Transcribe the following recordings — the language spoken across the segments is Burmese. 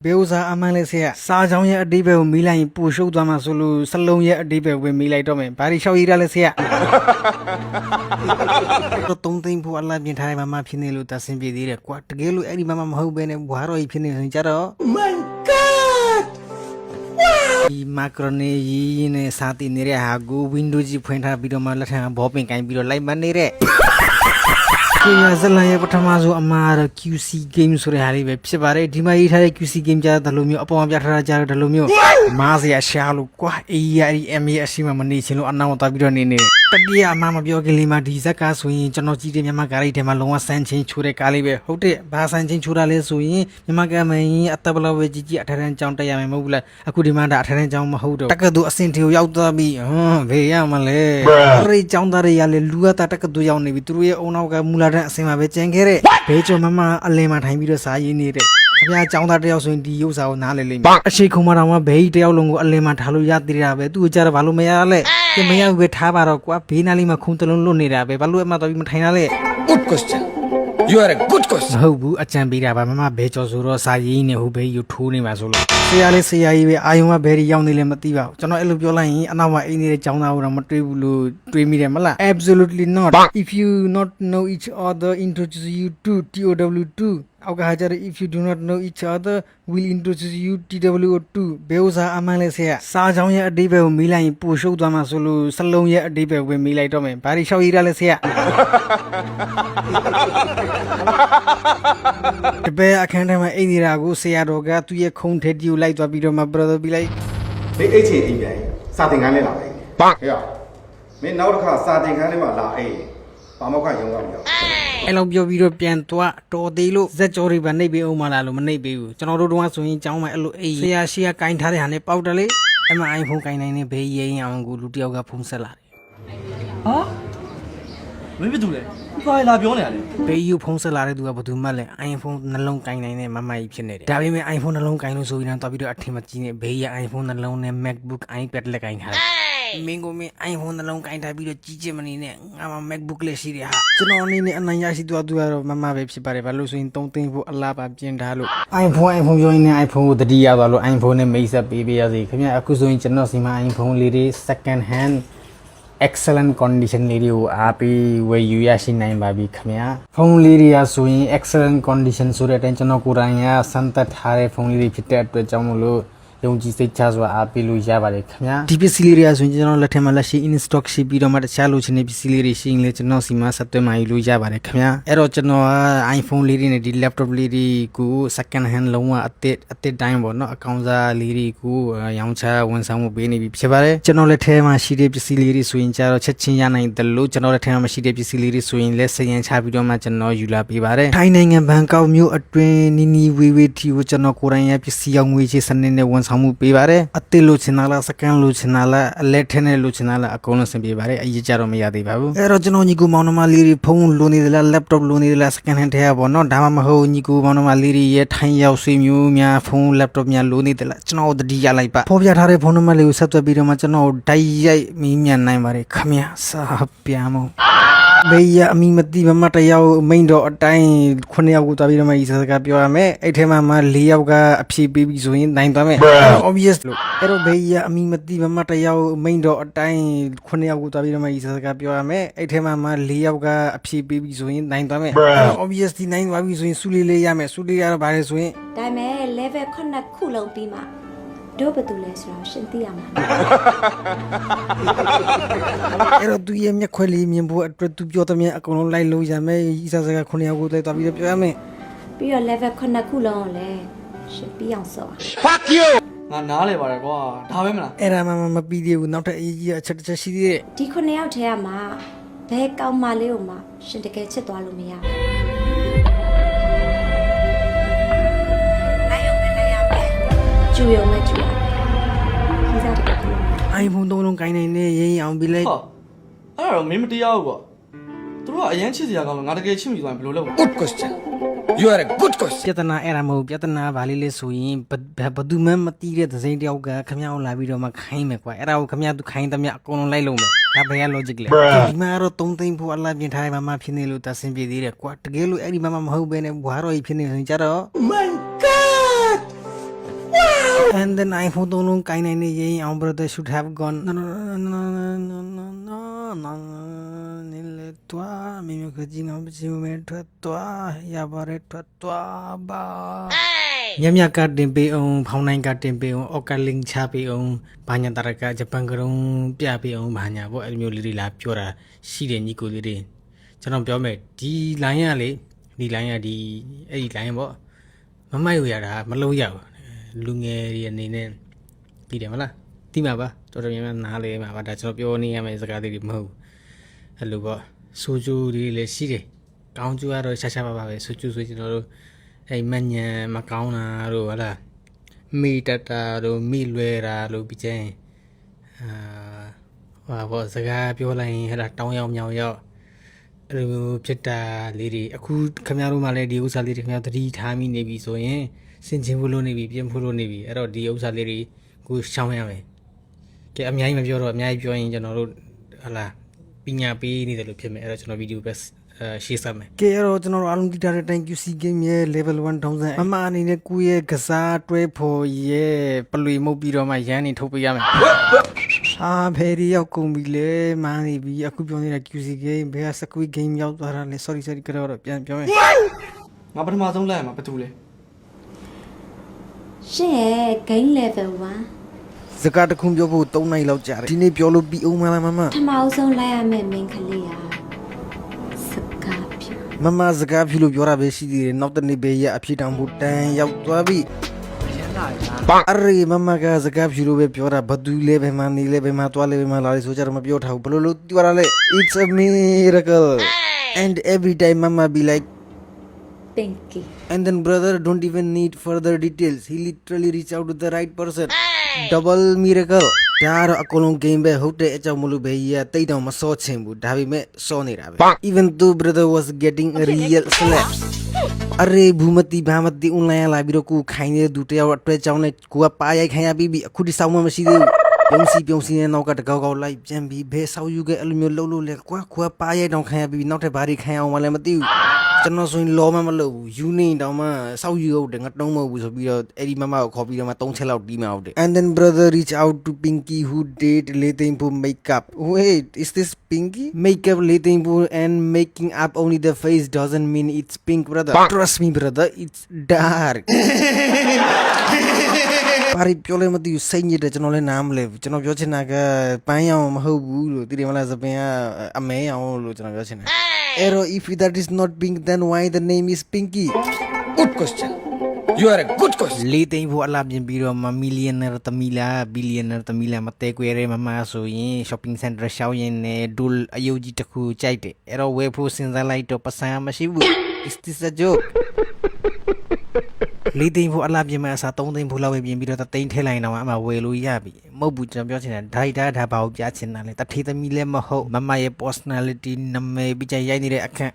ဘေဥစားအမှန်လေးဆေးစာချောင်းရဲ့အတိပဲကိုမီးလိုက်ရင်ပူရှုပ်သွားမှာဆိုလို့စလုံးရဲ့အတိပဲကိုမီးလိုက်တော့မယ်ဘာတွေရှောက်ရည်ရလဲဆေးတော့တုံးသိမ့်ဖို့အလားပြင်ထားတဲ့မမဖြစ်နေလို့တဆင်ပြေသေးတယ်ကွာတကယ်လို့အဲ့ဒီမမမဟုတ်ဘဲနဲ့ဘွားတော်ကြီးဖြစ်နေရင်ကြတော့ My God ဒီမက်ခရိုနီကြီးနဲ့စာတင်နေတဲ့ဟာကို Windows ကြီးဖွင့်ထားပြီးတော့မှလက်ထံဘောပင်ကင်ပြီးတော့လိုက်မနေတဲ့ဒီရဇလန်ရဲ့ပထမဆုံးအမှားတော့ QC game ဆိုတဲ့ဟာလေးပဲဖြစ်ပါတယ်ဒီမှာရေးထားတဲ့ QC game ကြားတယ်လို့မျိုးအပေါ်မှာပြထားတာကြားတယ်လို့မျိုးမားစရာရှာလို့ကွာအေးရဒီ MA အရှိမမနေချင်လို့အနောက်သွားပြီးတော့နေနေတတိယအမှားမပြောခင်လေးမှာဒီဇက်ကားဆိုရင်ကျွန်တော်ကြည့်တဲ့မြန်မာကားလေးထဲမှာလုံးဝစမ်းချင်းချိုးတဲ့ကားလေးပဲဟုတ်တယ်ဘာစမ်းချင်းချိုးတာလဲဆိုရင်မြန်မာကမင်းအသက်ဘလောက်ပဲကြီးကြီးအထက်တန်းကျောင်းတက်ရမယ်မဟုတ်ဘူးလားအခုဒီမှာဒါအထက်တန်းကျောင်းမဟုတ်တော့တက္ကသိုလ်အဆင့်ထိကိုရောက်သွားပြီဘေးရမလဲအဲ့ဒီကျောင်းသားတွေရလေလူကတက္ကသိုလ်ရောက်နေပြီသူတို့ရဲ့အုံနောက်ကမူလာတဲ့အဆင့်မှာပဲကျန်ခဲ့တဲ့ဘေးကျော်မမအလင်းမှာထိုင်ပြီးတော့စာရေးနေတဲ့ခင်ဗျာကျောင်းသားတယောက်ဆိုရင်ဒီရုပ်စာကိုနားလည်လိမ့်မယ်အရှိခုံမတော်မှာဘေးတယောက်လုံးကိုအလင်းမှာထားလို့ရသေးတာပဲသူ့ကိုကြားတော့ဘာလို့မရလဲကမရဘူးပဲထားပါတော့ကွာဘေးနားလေးမှာခုံတလုံးလွတ်နေတာပဲဘာလို့အမှတော့ပြီးမထိုင်ရလဲ Good question. You are a good question. မဟုတ်ဘူးအကြံပေးတာပါမမဘဲကျော်ဆိုတော့စာရေးနေဟိုဘေးယူထိုးနေပါဆိုလို့ဆရာလေးဆရာကြီးပဲအာယုံကဘဲရီရောက်နေလဲမသိပါဘူးကျွန်တော်အဲ့လိုပြောလိုက်ရင်အနောက်မှာအိမ်နေတဲ့ကျောင်းသားကိုတော့မတွေးဘူးလို့တွေးမိတယ်မလား Absolutely not if you not know each other introduce you to TOW2 အောက်ကဟာကြတယ် if you do not know each other will introduce you TWO2 ဘဲဥစားအမှန်လေးဆရာစာချောင်းရဲ့အတိပဲကိုမီးလိုက်ရင်ပူရှုပ်သွားမှာဆိုလို့စလုံးရဲ့အတိပဲကိုမီးလိုက်တော့မယ်ဘာတွေရှောက်ရည်ရလဲဆရာတပည့်အခန်းထဲမှာအိမ်နေတာကိုဆရာတော်ကသူ့ရဲ့ခုံထဲတီကိုလိုက်သွားပြီးတော့မှ brother ပြီးလိုက် မင်းအိတ်ချင်အိမ်ပြန်စာသင်ခန်းလေးလာအိမ်ဟဲ့မင်းနောက်တစ်ခါစာသင်ခန်းလေးမှာလာအိမ်ဘာမောက်ကရုံးကမပြောအဲ့လိုပြောပြီးတော့ပြန်သွားတော်သေးလို့ဇက်ကြော်တွေပဲနှိပ်ပေးအောင်မလားလို့မနှိပ်ပေးဘူးကျွန်တော်တို့တော့ဆိုရင်ကျောင်းမှာအဲ့လိုအိမ်ဆရာရှိကကင်ထားတဲ့ဟာနဲ့ပေါက်တယ်လေအဲ့မှာ iPhone ကင်နိုင်နေဘေးရင်အောင်ကိုလူတယောက်ကဖုန်းဆက်လာတယ် ဟာမင်းဘာတူလဲဘာလာပြောနေရလဲ ဘေးယူဖုန်းဆက်လာတဲ့သူကဘာသူမှလဲ iPhone နှလုံးကင်နိုင်တဲ့မမကြီးဖြစ်နေတယ်ဒါပေမဲ့ iPhone နှလုံးကင်လို့ဆိုရင်တော့ပြီးတော့အထင်မကြီးနေဘေးရ iPhone နှလုံးနဲ့ MacBook iPad လက်ကင်ထားတယ်မင်းကိုမင်း iPhone နှလုံးကင်ထားပြီးတော့ကြီးကျယ်မနေနဲ့ငါမှ MacBook လေးရှိတယ်ဟာကျွန်တော်အနေနဲ့အနိုင်ရရှိသွားသူကတော့မမပဲဖြစ်ပါတယ်ဘာလို့ဆိုရင်3သိန်းဖို့အလားပါပြင်ထားလို့ iPhone ပြောရင်းနဲ့ iPhone ကိုတတိယသွားလို့ iPhone နဲ့မိတ်ဆက်ပေးပေးရစီခင်ဗျအခုဆိုရင်ကျွန်တော်စီမှာ iPhone လေးတွေ second hand excellent condition လေးတွေကိုအားပေးဝယ်ယူရရှိနိုင်ပါပြီခင်ဗျာဖုန်းလေးတွေကဆိုရင် excellent condition ဆိုတဲ့အတိုင်းကျွန်တော်ကိုယ်တိုင်ကစမ်းသပ်ထားတဲ့ဖုန်းလေးတွေဖြစ်တဲ့အတွက်ကြောင့်မလို့ယုံကြည်စိတ်ချစွာအားပေးလို့ရပါတယ်ခင်ဗျာဒီပစ္စည်းလေးတွေကဆိုရင်ကျွန်တော်လက်ထက်မှာလက်ရှိ in stock ရှိပြီးတော့မှတခြားလိုချင်တဲ့ပစ္စည်းလေးတွေရှိရင်လည်းကျွန်တော်စီမှာဆက်သွယ်မှယူလို့ရပါတယ်ခင်ဗျာအဲ့တော့ကျွန်တော်က iPhone လေးတွေနဲ့ဒီ laptop လေးတွေကို second hand လုံးဝအသစ်တိုင်းပေါ့နော်အကောင်စားလေးတွေကိုရောင်းချဝန်ဆောင်မှုပေးနေပြီဖြစ်ပါတယ်ကျွန်တော်လက်ထဲမှာရှိတဲ့ပစ္စည်းလေးတွေဆိုရင်ကျတော့ချက်ချင်းရနိုင်တယ်လို့ကျွန်တော်လက်ထဲမှာမရှိတဲ့ပစ္စည်းလေးတွေဆိုရင်လည်းစရင်ချပြီးတော့မှကျွန်တော်ယူလာပေးပါတယ်ထိုင်းနိုင်ငံဘန်ကောက်မြို့အတွင်းနီနီဝေဝေတီကိုကျွန်တော်ကိုယ်တိုင်ရပစ္စည်းရောင်းငွေချေစနစ်နဲ့ဝန်ဆောင်မှုပေးပါတယ်အသစ်လို့ချင်တာလားစကန်လို့ချင်တာလားအလက်ထဲနဲ့လို့ချင်တာလားအကုန်လုံးဆင်ပြေပါတယ်အရေးကြတော့မရသေးပါဘူးအဲ့တော့ကျွန်တော်ညီကိုမောင်နှမလေးတွေဖုန်းလိုနေသလား laptop လိုနေသလားစကန်ဟန်ထဲရပေါ့နော်ဒါမှမဟုတ်ညီကိုမောင်နှမလေးတွေရဲ့ထိုင်းရောက်ဆွေမျိုးများဖုန်း laptop များလိုနေသလားကျွန်တော်တတိယလိုက်ပါဖော်ပြထားတဲ့ဖုန်းနံပါတ်လေးကိုဆက်သွယ်ပြီးတော့မှကျွန်တော်ဓာတ်ရိုက်မီးမြန်းနိုင်ပါတယ်ခမရစာပြန်မို့ဘေးရအမိမတိမမတယောက်မိန်တော့အတိုင်း9ယောက်ကိုတွားပြီးတော့မှဤစကားပြောရမယ်အဲ့ထဲမှာ4ယောက်ကအဖြေပေးပြီးဆိုရင်နိုင်သွားမယ် obvious လို့အဲ့တော့ဘေးရအမိမတိမမတယောက်မိန်တော့အတိုင်း9ယောက်ကိုတွားပြီးတော့မှဤစကားပြောရမယ်အဲ့ထဲမှာ4ယောက်ကအဖြေပေးပြီးဆိုရင်နိုင်သွားမယ် obviously နိုင်သွားပြီဆိုရင်စူလေးရမယ်စူလေးရတော့ဗါလဲဆိုရင်ဒါပေမဲ့ level 9ခုလုံးပြီးမှတို့ဘာတူလဲဆိုတော့ရှင်းသိရမှာအဲ့တော့သူရဲ့မျက်ခွက်လေးမြင်ဖို့အတွက်သူပြောတဲ့မြင်အကုန်လုံးလိုက်လို့ရမယ်ဤစကား9ယောက်ကိုလိုက်သွားပြီးတော့ပြောရမယ်ပြီးတော့ level 9ခုလုံးကိုလည်းရှင်းပြီးအောင်စော Fuck you. ငါနားလဲပါတယ်ကွာဒါပဲမလား အဲ့ဒါမှမပြီးသေးဘူးနောက်ထပ်အရေးကြီးအချက်တစ်ချက်ရှိသေးတယ်ဒီ9ယောက်ထဲကမှဘယ်ကောင်းမလေးကိုမှရှင်းတကယ်ချစ်သွားလို့မရဘူးကျူရုံနဲ့ကျူခီးစားတယ် iPhone 3လုံးကိုင်းနိုင်နေရေးအောင်ပြီးလိုက် ဟာအဲ့ဒါတော့မင်းမတရားဘူးကွာသူတို့ကအရန်ချစ်စရာကောင်းလို့ငါတကယ်ချစ်မိသွားရင်ဘယ်လိုလုပ်လဲ Good question. You are a good question. ပြဿနာအဲ့ဒါမဟုတ်ပြဿနာဗာလေးလေးဆိုရင်ဘသူမှမသိတဲ့သစိမ်းတယောက်ကခမ ्या ကိုလာပြီးတော့မှခိုင်းမယ်ကွာအဲ့ဒါကိုခမ ्या သူခိုင်းသမျှအကုန်လုံးလိုက်လုံးမယ်ဒါဘယ်က logic လဲဒီမှာတော့3သိန်းဖို့အလားပြင်ထားတဲ့မမဖြစ်နေလို့တဆင်ပြေသေးတယ်ကွာတကယ်လို့အဲ့ဒီမမမဟုတ်ဘဲနဲ့ဘွားတော်ကြီးဖြစ်နေဆိုရင်ကြတော့ My God And then iPhone သုံးလုံးကိုင်းနိုင်နေရင်အောင် brother should have gone noနေလေတွားမိမကကြီးနော်မချင်မဲထွက်သွားရပါတယ်ထွက်သွားပါညမြကတင်ပေးအောင်ဖောင်းနိုင်ကတင်ပေးအောင်အောက်ကလင်းချပေးအောင်ဘာညာတရကဂျပန်ကရုံပြပေးအောင်ဘာညာပေါ့အဲ့လိုမျိုးလေးတွေလာပြောတာရှိတယ်ညီကိုလေးတွေကျွန်တော်ပြောမယ်ဒီ line ကလေဒီ line ကဒီအဲ့ဒီ line ပေါ့မမိုက်ရတာမလုံးရဘူးလူငယ်တွေအနေနဲ့ပြီးတယ်မလားသိမှာပါတော်တော်များများနားလဲမှာပါဒါကျွန်တော်ပြောနေရမယ့်စကားတွေမဟုတ်အဲ့လိုပေါ့စူဂျူတွေလည်းရှိတယ်ကောင်းကျိုးကတော့ရှာရှာပါပါပဲစူဂျူဆိုကျွန်တော်တို့အဲ့မညံမကောင်းတာတို့ဟလားမိတတာတို့မိလွယ်တာလို့ပြီးချင်းဟာဘောစကားပြောလိုက်ရင်ဟဲ့တောင်းရောက်မြောင်ရောက်အဲ့လိုဖြစ်တာလေးတွေအခုခင်ဗျားတို့မှလည်းဒီဥစ္စာလေးတွေခင်ဗျားသတိထားမိနေပြီဆိုရင်စင်ချင်းဖို့လို့နေပြီပြင်ဖို့လို့နေပြီအဲ့တော့ဒီဥစ္စာလေးတွေကိုရှောင်ရမယ်ကဲအများကြီးမပြောတော့အများကြီးပြောရင်ကျွန်တော်တို့ဟလာပညာပေးနေတယ်လို့ဖြစ်မယ်အဲ့တော့ကျွန်တော်ဗီဒီယိုပဲရှေ့ဆက်မယ်ကဲအဲ့တော့ကျွန်တော်တို့အားလုံးဒီတာတဲ့ thank you C game ရဲ့ level 1000မမအနေနဲ့ကိုယ့်ရဲ့ကစားတွဲဖို့ရဲ့ပလွေမှုတ်ပြီးတော့မှရန်နေထုတ်ပေးရမယ်ဟာဖယ်ရီရောက်ကုန်ပြီလေမာနေပြီအခုပြောနေတာ QC game ဘယ်က Squid game ရောက်သွားတာလဲ sorry ကတော့ပြန်ပြောမယ်ငါပထမဆုံးလိုက်ရမှာဘာတူလဲ ရှင်ရဲ့ gain level 1စကားတခုပြောဖို့3နိုင်လောက်ကြာတယ်ဒီနေ့ပြောလို့ပြီးအောင်မလားမမပထမဆုံးလိုက်ရမယ့်မင်းကလေးอ่ะစကားပြမမစကားဖြူလို့ပြောတာပဲရှိသေးတယ်နောက်တနေ့ပဲရအဖြေတောင်ဖို့တန်ရောက်သွားပြီအရေမမကစကားဖြူလို့ပဲပြောတာဘာတူလဲဘယ်မှာနေလဲဘယ်မှာသွားလဲဘယ်မှာလာလဲဆိုကြတော့မပြောထားဘူးဘလို့လို့ပြောရလဲ It's a miracle and every time mama be like Pinky and then brother don't even need further details he literally reach out to the right person double miracle ဒါတော့အကုန်လုံး game ပဲဟုတ်တဲ့အကြောင်းမလို့ပဲကြီးကတိတ်တောင်မစောချင်ဘူးဒါပေမဲ့စောနေတာပဲ even though brother was getting a real slap အရေဘူးမတိဘာမတိ online လာပြီးတော့ကိုခိုင်းနေတဲ့သူတယောက်အတွက်ကြောင်းနဲ့ကိုကပါရိုက်ခိုင်းရပြီးအခုဒီစောင်းမမရှိသေးဘူးပြုံးစီနဲ့နောက်ကတကောက်ကောက်လိုက်ပြန်ပြီးဘဲဆောက်ယူခဲ့အဲ့လိုမျိုးလှုပ်လို့လေကွာကိုကပါရိုက်တောင်ခိုင်းရပြီးနောက်ထပ်ဘာတွေခိုင်းအောင်မလဲမသိဘူးကျွန်တော်ဆိုရင်လောမလုပ်ဘူးယူနေတောင်မှစောက်ယူဟုတ်တယ်ငါတုံးမဟုတ်ဘူးဆိုပြီးတော့အဲ့ဒီမမကိုခေါ်ပြီးတော့မှ3ချက်လောက်တီးမအောင်တယ် and then brother reach out to Pinky who did Letimpo makeup wait is this Pinky makeup Letimpo and making up only the face doesn't mean it's pink brother trust me brother it's dark ပါရီပြောလဲမသိဘူးစိတ်ညစ်တယ်ကျွန်တော်လည်းနားမလဲဘူးကျွန်တော်ပြောချင်တာကပန်းရောင်မဟုတ်ဘူးလို့သိတယ်မလားစပင်ကအမဲရောင်လို့ကျွန်တော်ပြောချင်တယ်Error if that is not pink then why the name is Pinky Good question. You are a good question. လေးသိန်းဖို့အလားပြင်ပြီးတော့မ millionaire တမီလာ billionaire တမီလာမတဲကွဲရဲမမဆိုရင် shopping center ရှောင်းရင်နဲ့ဒူလ်အယုတ်ကြီးတစ်ခုကြိုက်တယ်အဲ့တော့ဝယ်ဖို့စဉ်းစားလိုက်တော့ပတ်စံမရှိဘူး Is this a joke လေးသိန်းဖို့အလားပြင်မှာအစား3သိန်းဖို့လောက်ပဲပြင်ပြီးတော့3သိန်းထဲလိုက်တော့အမှဝယ်လို့ရပြီမဟုတ်ဘူးကျွန်တော်ပြောချင်တာဒါရိုက်တာဒါဘာကိုပြချင်တာလဲတထေးသမီးလည်းမဟုတ်မမရဲ့ personality နာမည်ပြီးကြရိုက်နေတဲ့အခန်း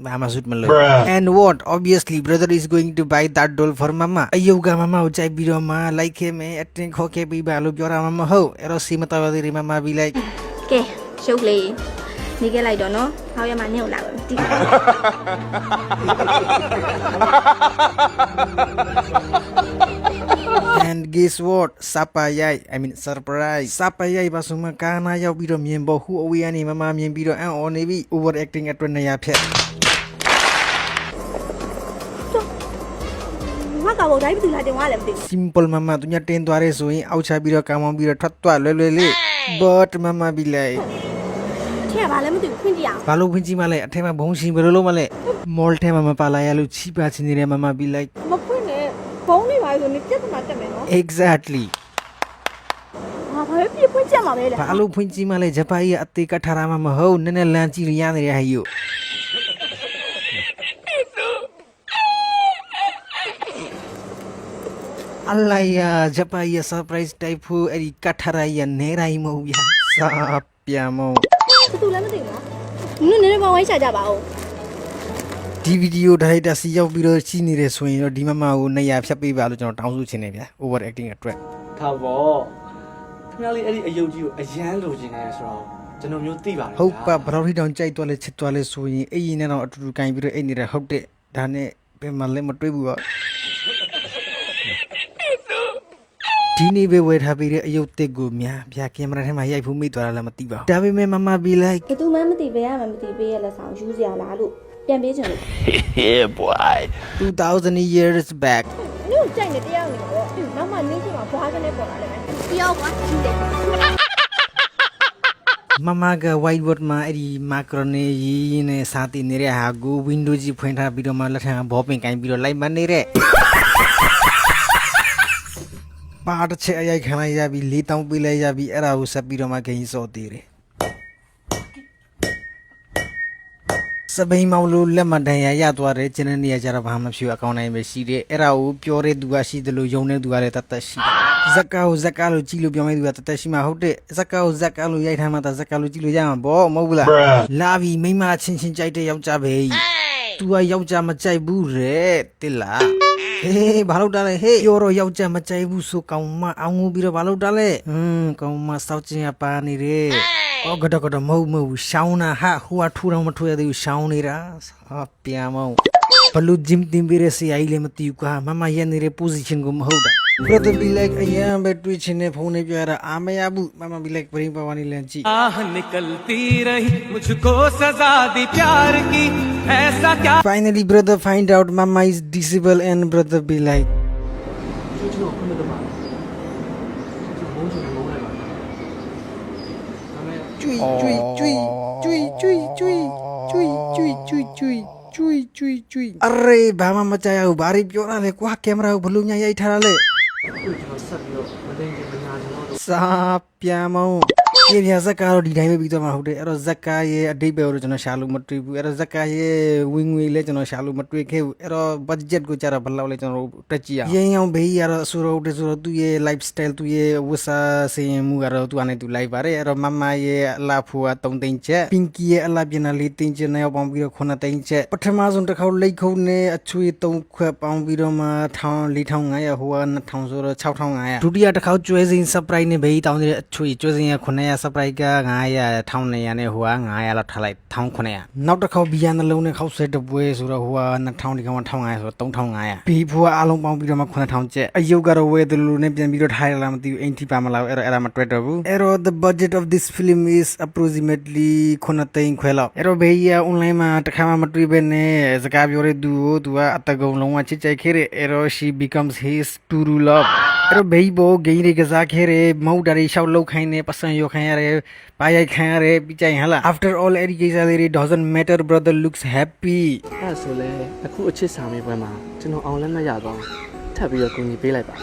ဘာမှစွတ်မလို့ and what obviously brother is going to buy that doll for mama အယုတ်ကမမကိုကြိုက်ပြီးတော့မှလိုက်ခဲ့မယ်အတင်းခေါ်ခဲ့ပြီးပါလို့ပြောတာမဟုတ်အဲ့တော့စီမတော်ရသေးမမပြီးလိုက်က ဲရှုပ်လေးနေခဲ့လိုက်တော့နော်ဟောက်ရမှာနင့်ကိုလာပဲမသိဘူး And guess what? Sapayay, I mean surprise. Sapayay ဘာဆိုမှကာနာရောက်ပြီးတော့မြင်ပေါ်ဟူအဝေးကနေမမမြင်ပြီးတော့အံ့ဩနေပြီ overacting အတွက်နေရာဖြတ် ငါကောင်တိုင်းဘူးလာတင်သွားလည်းမသိဘူး simple မမသူညတင်းသွားရဲဆိုရင်အောက်ချပြီးတော့ကောင်းမောင်းပြီးတော့ထွက်သွားလွယ်လွယ်လေး but မမပြီးလိုက် ထဲကဘာလည်းမသိဘူးခွင့်ကြည့်အောင် ဘာလို့ခွင့်ကြည့်မလဲအထက်မှာဘုံရှင်ဘယ်လိုလုပ်မလဲ mall ထဲမှာမပါလာရလို့ချီးပါချင်းနေတဲ့မမပြီးလိုက် မဖွင့်နဲ့ဘုံနေပါဆိုနေပြတ်မှာတက်မယ်နော် exactly ဟာဘာပဲပြဖွင့်ချက်မှာပဲလေ ဘာလို့ဖွင့်ကြည့်မလဲဂျပန်ကြီးအသေးကထားတာမှမဟုတ်နည်းနည်းလမ်းကြည့်ရနေတဲ့ဟဲ့ယူအလာယာဂျပန်ကြီး surprise တိုက်ဖို့အဲ့ဒီကတ်ထရရနေတိုင်းမဟုတ်ဗျာစာပြန်မ သူလည်းမသိဘူးနော်နင်နည်းပေါင်းဝိုင်းချကြပါဦး ဒီဗီဒီယိုဒါရိုက်တာစီရောက်ပြီးတော့ရှိနေတယ်ဆိုရင်တော့ဒီမမကိုနေရာဖြတ်ပေးပါလို့ကျွန်တော်တောင်းဆိုချင်တယ်ဗျာ over acting အတွက် ဒါပေါ့ခင်ဗျားလေးအဲ့ဒီအယုတ်ကြီးကိုအရန်လိုချင်နေဆိုတော့ကျွန်တော်မျိုးသိပါတယ် ဟုတ်ပါဘယ်တော့ထိတောင်ကြိုက်သွားလဲချစ်သွားလဲဆိုရင်အဲ့ရင်နဲ့တော့အတူတူကင်ပြီးတော့အိတ်နေတာဟုတ်တယ်ဒါနဲ့ဘယ်မှလည်းမတွေ့ဘူးပေါ့ ဒီနေ့ပဲဝယ်ထားပြီးတဲ့အယုတ်တစ်ကိုများဗျာကင်မရာထဲမှာရိုက်ဖို့မိသွားတာလည်းမသိပါဘူးဒါပေမဲ့မမဘီလိုက် ဘယ်သူမှမသိဘယ်ရမှမသိပေးရလက်ဆောင်ယူစရာလားလို့ပြန်ပေးချင်လို့ 2000 years back နင့်ကြိုက်နေတရားနေတော့နောက်မှနင်းချင်မှာဘွားကနေပေါ်လာတယ်ပြောကွာယူတယ် မမက whiteboard မှာအဲ့ဒီမာကရိုနီရေးနဲ့စာတင်နေတဲ့ဟာကို Windows ကြီးဖွင့်ထားပြီးတော့မှလက်ထံဘောပင်ကင်ပြီးတော့လိုက်မနေတဲ့ပါတစ်ချက်အရိုက်ခံလိုက်ရပြီ4000ပေးလိုက်ရပြီအဲ့ဒါကိုဆက်ပြီးတော့မှဂိမ်းစော်သေးတယ်စပိန်မောင်လိုလက်မတန်ရရသွားတယ်ကျန်တဲ့နေရာကျတော့ဘာမှမဖြစ်အကောင်းတိုင်းပဲရှိတယ်အဲ့ဒါကိုပြောတဲ့သူကရှိတယ်လို့ယုံတဲ့သူကလည်းတတ်တတ်ရှိတယ်ဇက်ကာကိုဇက်ကာလို့ကြည့်လို့ပြောမယ့်သူကတတ်တတ်ရှိမှဟုတ်တယ်ဇက်ကာကိုဇက်ကာလို့ရိုက်ထားမှသာဇက်ကာလို့ကြည့်လို့ရမှာပေါ့မဟုတ်ဘူးလားလာပြီမိမချင်းချင်းကြိုက်တဲ့ယောက်ျားပဲသူကယောက်ျားမကြိုက်ဘူးတဲ့တိလားဟေးဘာလို့တားလဲဟေးပြောတော့ယောက်ျားမကြိုက်ဘူးဆိုကောင်မအောင်ငူပြီးတော့ဘာလို့တားလဲကောင်မစောက်ချင်းရပါနေတယ်အော်ကတော့မဟုတ်ရှောင်းတာဟာဟိုကထူတော့မထူရသေးဘူးရှောင်းနေတာဟာပြန်မောင်းဘလူးဂျင်းတင်ပြီးရစီအိုင်လည်းမတီးကွာမမရဲ့နေတဲ့ position ကိုမဟုတ်တာ brother be like အရင်ပဲတွေ့ချင်တဲ့ဖုန်းလေးပြရတာအာမရဘူးမမ be like ဘရင်းပါဝါနေလန်ကြည့် आह निकलती रही मुझको सजा दी प्यार की ऐसा क्या finally brother find out mama is disabled and brother be like ကျွတ်ခွင့်မတပါကျွတ်မုန်းချင်မုန်းလိုက်ပါဒါမဲ့ ကျွီအရေဘာမှမကြရဘူးဘာတွေပြောတာလဲကွာကင်မရာကိုဘလို့ညာရိုက်ထားတာလဲ ကျွန်တော်ဆက်ပြီးတော့မသိချင်မနာချင်တော့ စာပြန်မောင်းပြေပြဇက်ကားတော့ဒီတိုင်းပဲပြီးတော့မှာဟုတ်တယ်အဲ့တော့ဇက်ကားရဲ့အတိတ်ပဲတော့ကျွန်တော်ရှာလို့မတွေ့ဘူးအဲ့တော့ဇက်ကားရဲ့ဝင်ငွေလည်းကျွန်တော်ရှာလို့မတွေ့ခဲ့ဘူးအဲ့တော့ budget ကိုကြတော့ဘယ်လောက်လဲကျွန်တော်တက်ကြည့်ရအောင်ရင်းအောင်ဘေးရတော့အဆိုတော့သူ့ရဲ့ lifestyle သူ့ရဲ့ဝတ်စားစင်မှုကတော့သူကနေသူလိုက်ပါတယ်အဲ့တော့မမရဲ့အလားဖိုးက3သိန်းချက် pinky ရဲ့အလားပြင်တာ4သိန်းချက်နဲ့ပေါင်းပြီးတော့9သိန်းချက်ပထမဆုံးတစ်ခေါက်လိတ်ခုံးနဲ့အချွေ3ခွက်ပေါင်းပြီးတော့မှ4500ဟိုက2000ဆိုတော့6500ဒုတိယတစ်ခေါက်ကျွဲစင်း surprise နဲ့ဘေးတောင်းတဲ့အချွေကျွဲစင်းက900 surprise က900 1200နဲ့ဟိုက900လောက်ထားလိုက်1900နောက်တစ်ခေါက်ဘီယန်နှလုံးနဲ့ခောက်ဆွဲတပွဲဆိုတော့ဟိုက2000ဒီကောင်1500ဆိုတော့3500ဘီဖိုးအားလုံးပေါင်းပြီးတော့မှ9000ကျပ်အယုတ်ကတော့ဝယ်တယ်လို့နဲ့ပြန်ပြီးတော့ထားရလားမသိဘူးအိမ်ထိပါမလားအဲ့တော့မတွက်တော့ဘူးအဲ့တော့ the budget of this film is approximately 9သိန်းခွဲလောက်အဲ့တော့ဘေးကြီးက online မှာတစ်ခါမှမတွေ့ဘဲနဲ့စကားပြောတဲ့သူကိုသူကအတကုံလုံးဝချစ်ကြိုက်ခဲ့တဲ့အဲ့တော့ she becomes his true love အဲ့တော့ဘေးဘောဂိမ်းတွေကစားခဲ့တဲ့မဟုတ်တာတွေရှောက်လောက်ခိုင်းနေပတ်စံရောခိုင်းရတယ်ပါရိုက်ခိုင်းရတယ်ပြီးကြရင်ဟလား after all အဲ့ဒီကိစ္စလေးတွေ doesn't matter brother looks happy အဲ့ဆိုလဲအခုအချစ်စာမေးပွဲမှာကျွန်တော်အောင်လက်မှတ်ရသွားထပ်ပြီးတော့ကူညီပေးလိုက်ပါ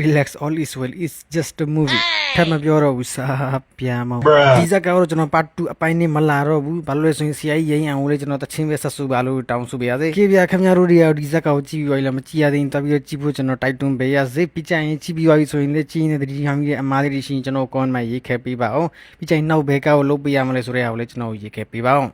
relax all is well it's just a movie ထပ်မပြောတော့ဘူးစာပြန်မောင်းဒီဇက်ကတော့ကျွန်တော် part 2အပိုင်းနဲ့မလာတော့ဘူးဘာလို့လဲဆိုရင် CI ရင်းအောင်လေကျွန်တော်တချင်းပဲဆက်စုပါလို့တောင်းဆိုပေးရစေခေဗျာခင်ဗျားတို့တွေဒီဇက်ကောကြည့်ပြီးသွားပြီလားမကြည့်ရသေးရင်တပြီးတော့ကြည့်ဖို့ကျွန်တော်တိုက်တွန်းပေးရစေပြီးကြရင်ကြည့်ပြီးသွားပြီဆိုရင်လည်းကြည့်နေတဲ့တတိယဟောင်းကြီးရဲ့အမားလေးတွေရှိရင်ကျွန်တော် comment မှာရေးခဲ့ပေးပါအောင်ပြီးကြရင်နောက်ဘဲကောက်လုပ်ပေးရမလဲဆိုတဲ့ဟာကိုလည်းကျွန်တော်ရေးခဲ့ပေးပါအောင်